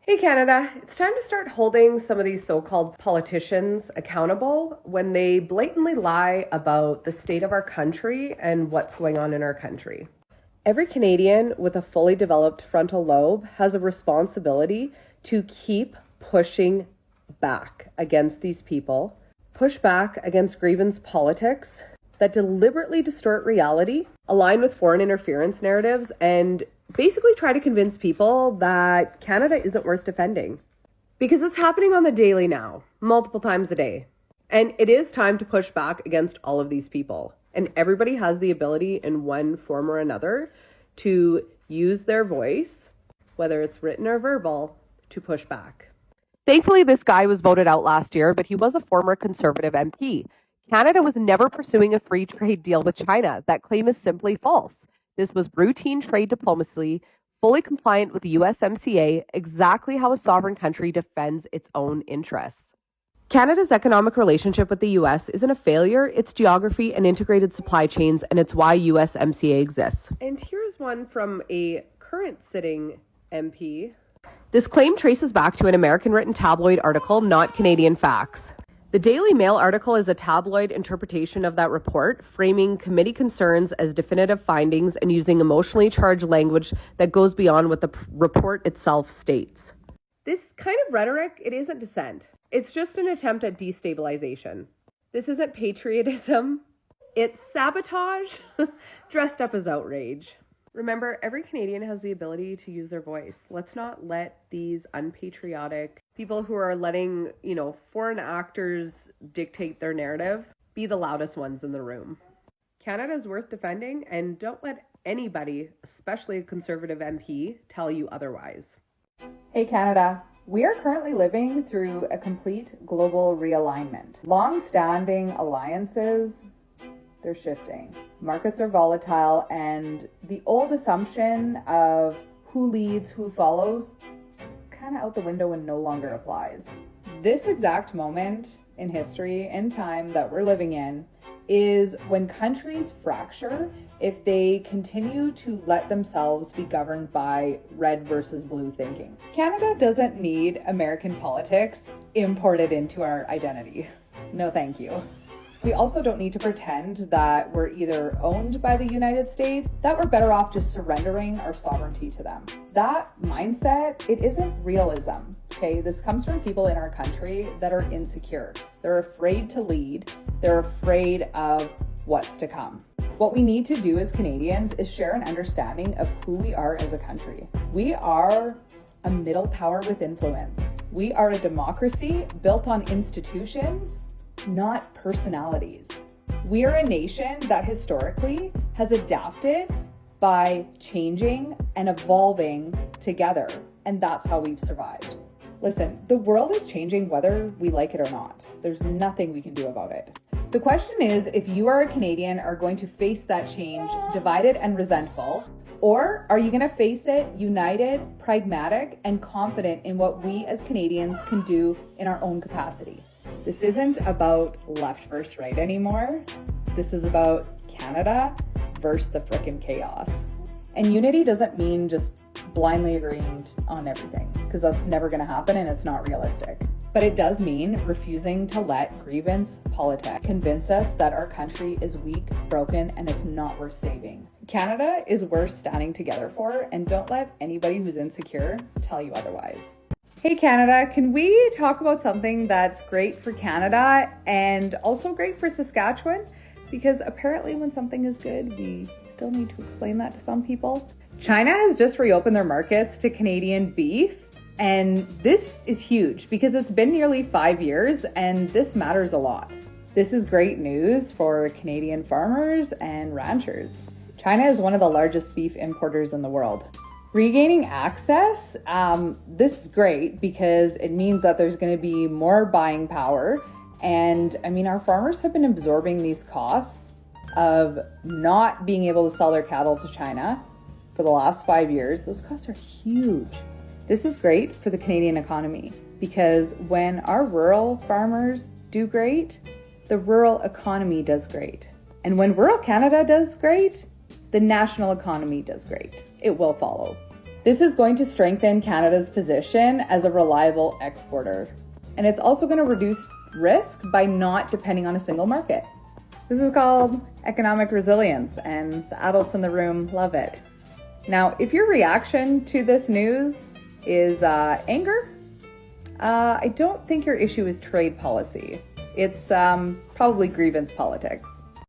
Hey Canada, it's time to start holding some of these so-called politicians accountable when they blatantly lie about the state of our country and what's going on in our country. Every Canadian with a fully developed frontal lobe has a responsibility to keep pushing back against these people, push back against grievance politics that deliberately distort reality, align with foreign interference narratives, and basically try to convince people that Canada isn't worth defending. Because it's happening on the daily now, multiple times a day. And it is time to push back against all of these people. And everybody has the ability in one form or another to use their voice, whether it's written or verbal, to push back. Thankfully, this guy was voted out last year, but he was a former Conservative MP. Canada was never pursuing a free trade deal with China. That claim is simply false. This was routine trade diplomacy, fully compliant with the USMCA, exactly how a sovereign country defends its own interests. Canada's economic relationship with the US isn't a failure, it's geography and integrated supply chains, and it's why USMCA exists. And here's one from a current sitting MP. This claim traces back to an American-written tabloid article, not Canadian facts. The Daily Mail article is a tabloid interpretation of that report, framing committee concerns as definitive findings and using emotionally charged language that goes beyond what the report itself states. This kind of rhetoric, it isn't dissent. It's just an attempt at destabilization. This isn't patriotism. It's sabotage dressed up as outrage. Remember, every Canadian has the ability to use their voice. Let's not let these unpatriotic people who are letting, foreign actors dictate their narrative be the loudest ones in the room. Canada is worth defending, and don't let anybody, especially a Conservative MP, tell you otherwise. Hey Canada, we are currently living through a complete global realignment. Long-standing alliances, they're shifting. Markets are volatile, and the old assumption of who leads, who follows, kind of out the window and no longer applies. This exact moment in history and time that we're living in is when countries fracture if they continue to let themselves be governed by red versus blue thinking. Canada doesn't need American politics imported into our identity. No, thank you. We also don't need to pretend that we're either owned by the United States, that we're better off just surrendering our sovereignty to them. That mindset, it isn't realism, okay? This comes from people in our country that are insecure. They're afraid to lead. They're afraid of what's to come. What we need to do as Canadians is share an understanding of who we are as a country. We are a middle power with influence. We are a democracy built on institutions, not personalities. We are a nation that historically has adapted by changing and evolving together, and that's how we've survived. Listen, the world is changing whether we like it or not. There's nothing we can do about it. The question is, if you are a Canadian are going to face that change divided and resentful, or are you going to face it united, pragmatic, and confident in what we as Canadians can do in our own capacity? This isn't about left versus right anymore. This is about Canada versus the frickin' chaos. And unity doesn't mean just blindly agreeing on everything, because that's never going to happen and it's not realistic. But it does mean refusing to let grievance politics convince us that our country is weak, broken, and it's not worth saving. Canada is worth standing together for, and don't let anybody who's insecure tell you otherwise. Hey Canada, can we talk about something that's great for Canada and also great for Saskatchewan? Because apparently when something is good, we still need to explain that to some people. China has just reopened their markets to Canadian beef, and this is huge because it's been nearly 5 years and this matters a lot. This is great news for Canadian farmers and ranchers. China is one of the largest beef importers in the world. Regaining access, this is great because it means that there's going to be more buying power. And our farmers have been absorbing these costs of not being able to sell their cattle to China for the last 5 years. Those costs are huge. This is great for the Canadian economy because when our rural farmers do great, the rural economy does great. And when rural Canada does great, the national economy does great. It will follow. This is going to strengthen Canada's position as a reliable exporter. And it's also going to reduce risk by not depending on a single market. This is called economic resilience, and the adults in the room love it. Now, if your reaction to this news is anger, I don't think your issue is trade policy. It's probably grievance politics.